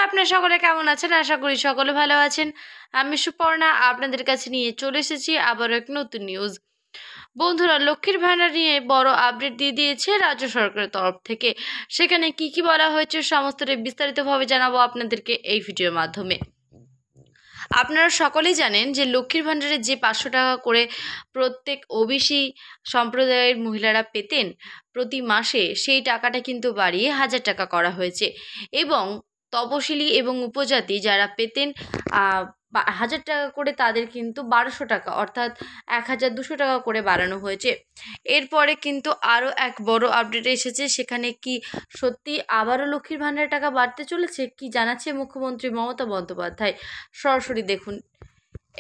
আপনারা সকলে কেমন আছেন? আশা করি সকলে ভালো আছেন। আমি সুপর্ণা আপনাদের কাছে নিয়ে চলে এসেছি আবারও এক নতুন নিউজ। বন্ধুরা, লক্ষ্মীর ভান্ডার নিয়ে বড় আপডেট দিয়ে দিয়েছে রাজ্য সরকারের তরফ থেকে। সেখানে কি বলা হয়েছে সমস্তটা বিস্তারিতভাবে জানাবো আপনাদেরকে এই ভিডিওর মাধ্যমে। আপনারা সকলেই জানেন যে লক্ষ্মীর ভান্ডারে যে 500 টাকা করে প্রত্যেক ওবিসি সম্প্রদায়ের মহিলারা পেতেন প্রতি মাসে, সেই টাকাটা কিন্তু বাড়িয়ে 1000 টাকা করা হয়েছে এবং তপশিলি এবং উপজাতি যারা পেতেন 1000 টাকা করে, তাদের কিন্তু 1200 টাকা অর্থাৎ 1200 টাকা করে বাড়ানো হয়েছে। এরপরে কিন্তু আরও এক বড় আপডেট এসেছে। সেখানে কি সত্যি আবারও লক্ষ্মীর ভান্ডারের টাকা বাড়তে চলেছে? কি জানাচ্ছে মুখ্যমন্ত্রী মমতা বন্দ্যোপাধ্যায়, সরাসরি দেখুন।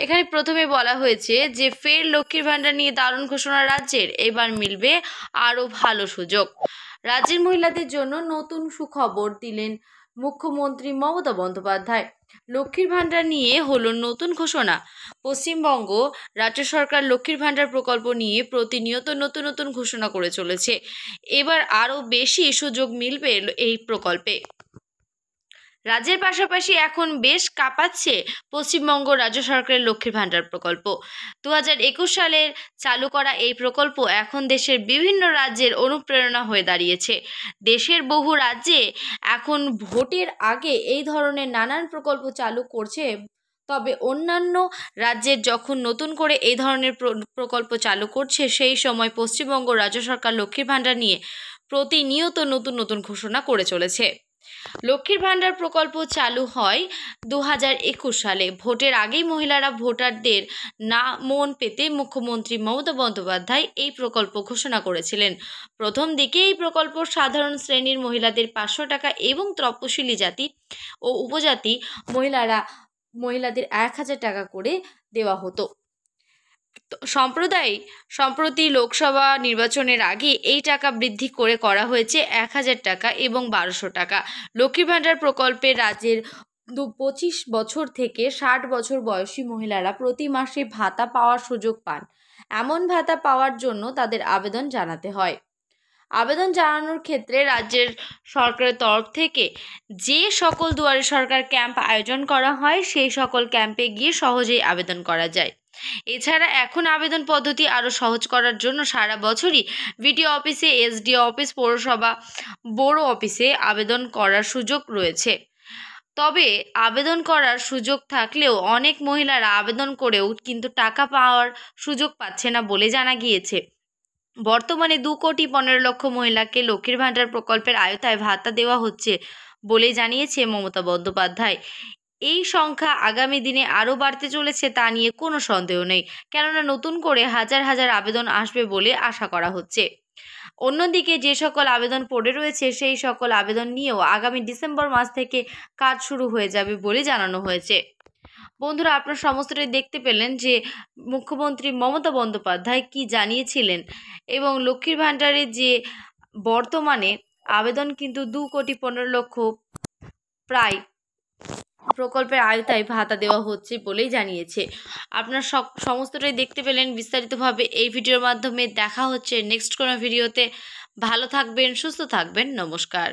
এখানে প্রথমে বলা হয়েছে যে ফের লক্ষ্মীর ভান্ডার নিয়ে দারুণ ঘোষণা রাজ্যের, এবার মিলবে আরও ভালো সুযোগ। রাজ্যের মহিলাদের জন্য নতুন সুখবর দিলেন মুখ্যমন্ত্রী মমতা বন্দ্যোপাধ্যায়। লক্ষ্মীর ভান্ডার নিয়ে হলো নতুন ঘোষণা। পশ্চিমবঙ্গ রাজ্য সরকার লক্ষ্মীর ভান্ডার প্রকল্প নিয়ে প্রতিনিয়ত নতুন ঘোষণা করে চলেছে। এবার আরও বেশি সুযোগ মিলবে এই প্রকল্পে। রাজ্যের পাশাপাশি এখন বেশ কাঁপাচ্ছে পশ্চিমবঙ্গ রাজ্য সরকারের লক্ষ্মীর ভান্ডার প্রকল্প। 2021 সালের চালু করা এই প্রকল্প এখন দেশের বিভিন্ন রাজ্যের অনুপ্রেরণা হয়ে দাঁড়িয়েছে। দেশের বহু রাজ্যে এখন ভোটের আগে এই ধরনের নানান প্রকল্প চালু করছে। তবে অন্যান্য রাজ্যের যখন নতুন করে এই ধরনের প্রকল্প চালু করছে, সেই সময় পশ্চিমবঙ্গ রাজ্য সরকার লক্ষ্মীর ভান্ডার নিয়ে প্রতিনিয়ত নতুন ঘোষণা করে চলেছে। লক্ষ্মীর ভান্ডার প্রকল্প চালু হয় 2021 সালে। ভোটের আগেই মহিলারা ভোটারদের না মন পেতে মুখ্যমন্ত্রী মমতা বন্দ্যোপাধ্যায় এই প্রকল্প ঘোষণা করেছিলেন। প্রথম দিকে এই প্রকল্প সাধারণ শ্রেণীর মহিলাদের 500 টাকা এবং তপশিলি জাতি ও উপজাতি মহিলাদের 1000 টাকা করে দেওয়া হতো। সম্প্রতি লোকসভা নির্বাচনের আগে এই টাকা বৃদ্ধি করে করা হয়েছে 1000 টাকা এবং 1200 টাকা। লক্ষ্মীর ভান্ডার প্রকল্পে রাজ্যের 25 বছর থেকে 60 বছর বয়সী মহিলারা প্রতি মাসে ভাতা পাওয়ার সুযোগ পান। এমন ভাতা পাওয়ার জন্য তাদের আবেদন জানাতে হয়। আবেদন জানানোর ক্ষেত্রে রাজ্যের সরকারের তরফ থেকে যে সকল দুয়ারে সরকার ক্যাম্প আয়োজন করা হয়, সেই সকল ক্যাম্পে গিয়ে সহজেই আবেদন করা যায়। এছাড়া এখন আবেদন পদ্ধতি আরও সহজ করার জন্য সারা বছরই ভিডিও অফিসে, এসডিও অফিস, পৌরসভা, বড় অফিসে আবেদন করার সুযোগ রয়েছে। তবে আবেদন করার সুযোগ থাকলেও অনেক মহিলারা আবেদন করেও কিন্তু টাকা পাওয়ার সুযোগ পাচ্ছে না বলে জানা গিয়েছে। বর্তমানে 2,15,00,000 মহিলাকে লক্ষ্মীর ভান্ডার প্রকল্পের আওতায় ভাতা দেওয়া হচ্ছে বলে জানিয়েছে মমতা বন্দ্যোপাধ্যায়। এই সংখ্যা আগামী দিনে আরও বাড়তে চলেছে, তা নিয়ে কোনো সন্দেহ নেই, কেননা নতুন করে হাজার আবেদন আসবে বলে আশা করা হচ্ছে। অন্যদিকে যে সকল আবেদন পড়ে রয়েছে, সেই সকল আবেদন নিয়েও আগামী ডিসেম্বর মাস থেকে কাজ শুরু হয়ে যাবে বলে জানানো হয়েছে। বন্ধুরা, আপনারা সমস্তটাই দেখতে পেলেন যে মুখ্যমন্ত্রী মমতা বন্দ্যোপাধ্যায় কি জানিয়েছিলেন এবং লক্ষ্মীর ভান্ডারে যে বর্তমানে আবেদন কিন্তু 2,15,00,000 প্রায় প্রকল্পের আওতায় ভাতা দেওয়া হচ্ছে বলেই জানিয়েছে। আপনারা সমস্তটাই দেখতে পেলেন বিস্তারিতভাবে এই ভিডিওর মাধ্যমে। দেখা হচ্ছে নেক্সট কোনো ভিডিওতে। ভালো থাকবেন, সুস্থ থাকবেন। নমস্কার।